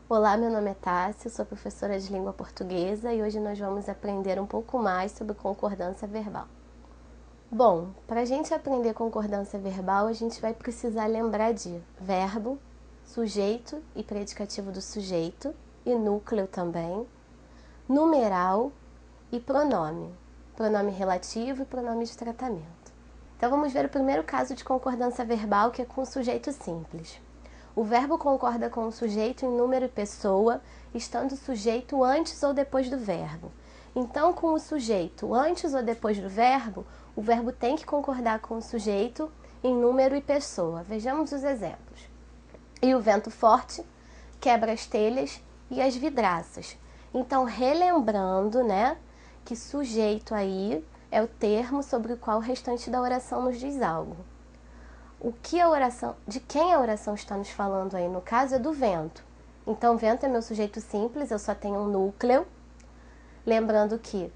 Olá, meu nome é Tássia, sou professora de língua portuguesa e hoje nós vamos aprender um pouco mais sobre concordância verbal. Bom, para a gente aprender concordância verbal, a gente vai precisar lembrar de verbo, sujeito e predicativo do sujeito, e núcleo também, numeral e pronome relativo e pronome de tratamento. Então vamos ver o primeiro caso de concordância verbal, que é com o sujeito simples. O verbo concorda com o sujeito em número e pessoa, estando o sujeito antes ou depois do verbo. Então, com o sujeito antes ou depois do verbo, o verbo tem que concordar com o sujeito em número e pessoa. Vejamos os exemplos. E o vento forte quebra as telhas e as vidraças. Então, relembrando, que sujeito aí é o termo sobre o qual o restante da oração nos diz algo. De quem a oração está nos falando aí? No caso é do vento. Então, vento é meu sujeito simples, eu só tenho um núcleo. Lembrando que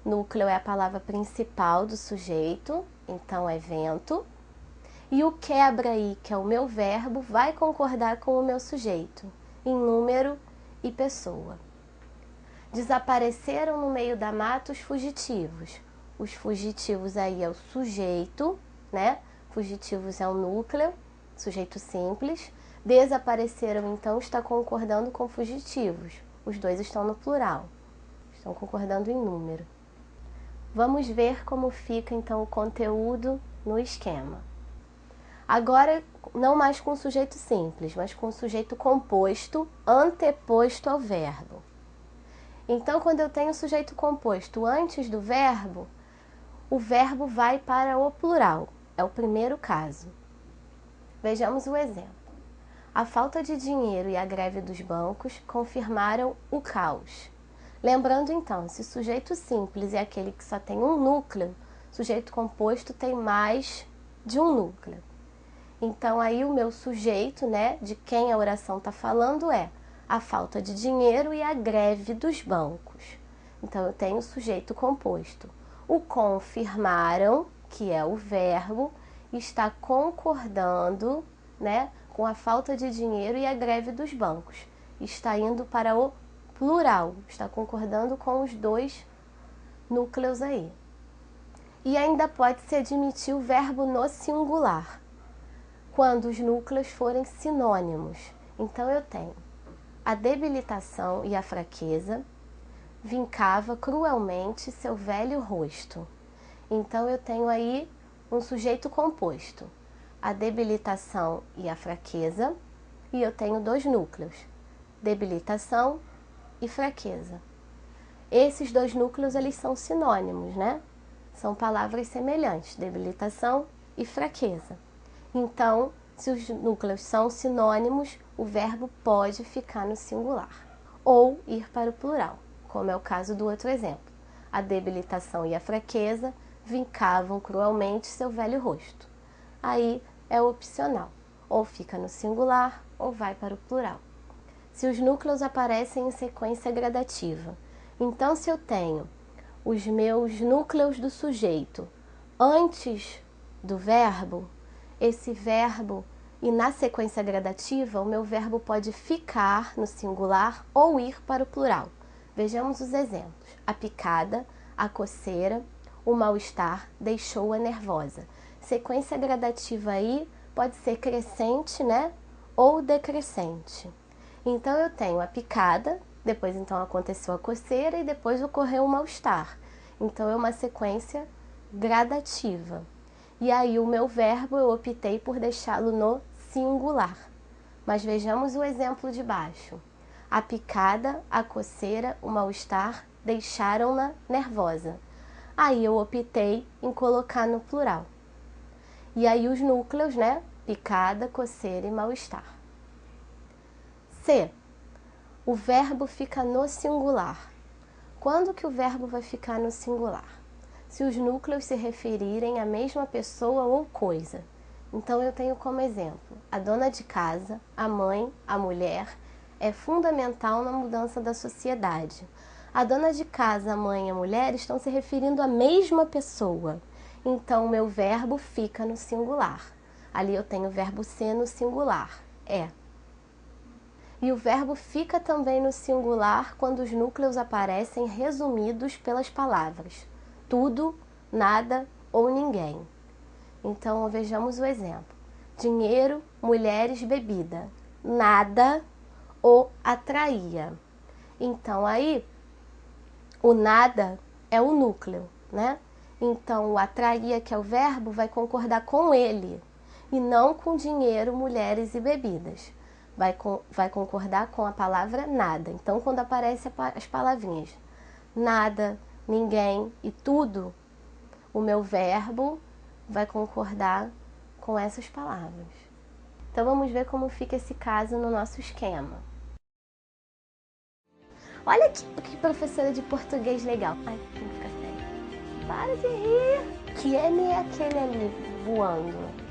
núcleo é a palavra principal do sujeito, então é vento. E o quebra aí, que é o meu verbo, vai concordar com o meu sujeito, em número e pessoa. Desapareceram no meio da mata os fugitivos. Os fugitivos aí é o sujeito, Fugitivos é o núcleo, sujeito simples. Desapareceram, então, está concordando com fugitivos. Os dois estão no plural, estão concordando em número. Vamos ver como fica, então, o conteúdo no esquema. Agora, não mais com sujeito simples, mas com sujeito composto anteposto ao verbo. Então, quando eu tenho sujeito composto antes do verbo, o verbo vai para o plural. É o primeiro caso. Vejamos o exemplo. A falta de dinheiro e a greve dos bancos confirmaram o caos. Lembrando então, se sujeito simples é aquele que só tem um núcleo, sujeito composto tem mais de um núcleo. Então aí o meu sujeito, de quem a oração está falando é a falta de dinheiro e a greve dos bancos. Então eu tenho sujeito composto. O confirmaram, que é o verbo, está concordando, com a falta de dinheiro e a greve dos bancos. Está indo para o plural, está concordando com os dois núcleos aí. E ainda pode-se admitir o verbo no singular, quando os núcleos forem sinônimos. Então eu tenho a debilitação e a fraqueza, vincava cruelmente seu velho rosto. Então eu tenho aí um sujeito composto, a debilitação e a fraqueza, e eu tenho dois núcleos, debilitação e fraqueza. Esses dois núcleos, eles são sinônimos, São palavras semelhantes, debilitação e fraqueza. Então, se os núcleos são sinônimos, o verbo pode ficar no singular ou ir para o plural, como é o caso do outro exemplo. A debilitação e a fraqueza vincavam cruelmente seu velho rosto. Aí é opcional, ou fica no singular ou vai para o plural. Se os núcleos aparecem em sequência gradativa, então se eu tenho os meus núcleos do sujeito antes do verbo, esse verbo, e na sequência gradativa, o meu verbo pode ficar no singular ou ir para o plural. Vejamos os exemplos. A picada, a coceira, o mal-estar deixou-a nervosa. Sequência gradativa aí pode ser crescente, ou decrescente. Então eu tenho a picada, depois então aconteceu a coceira e depois ocorreu o mal-estar. Então é uma sequência gradativa. E aí o meu verbo eu optei por deixá-lo no singular. Mas vejamos o exemplo de baixo. A picada, a coceira, o mal-estar deixaram-na nervosa. Aí eu optei em colocar no plural. E aí os núcleos, picada, coceira e mal-estar. C. O verbo fica no singular. Quando que o verbo vai ficar no singular? Se os núcleos se referirem à mesma pessoa ou coisa. Então eu tenho como exemplo, a dona de casa, a mãe, a mulher, é fundamental na mudança da sociedade. A dona de casa, a mãe e a mulher estão se referindo à mesma pessoa. Então o meu verbo fica no singular. Ali eu tenho o verbo ser no singular, é. E o verbo fica também no singular quando os núcleos aparecem resumidos pelas palavras tudo, nada ou ninguém. Então, vejamos o exemplo. Dinheiro, mulheres, bebida. Nada o atraía. Então, aí, o nada é o núcleo, né? Então, o atraía, que é o verbo, vai concordar com ele e não com dinheiro, mulheres e bebidas. Vai concordar com a palavra nada. Então, quando aparecem as palavrinhas nada, ninguém e tudo, o meu verbo vai concordar com essas palavras. Então, vamos ver como fica esse caso no nosso esquema. Olha que professora de português legal. Ai, não fica sério. Para de rir. Que M é aquele ali voando?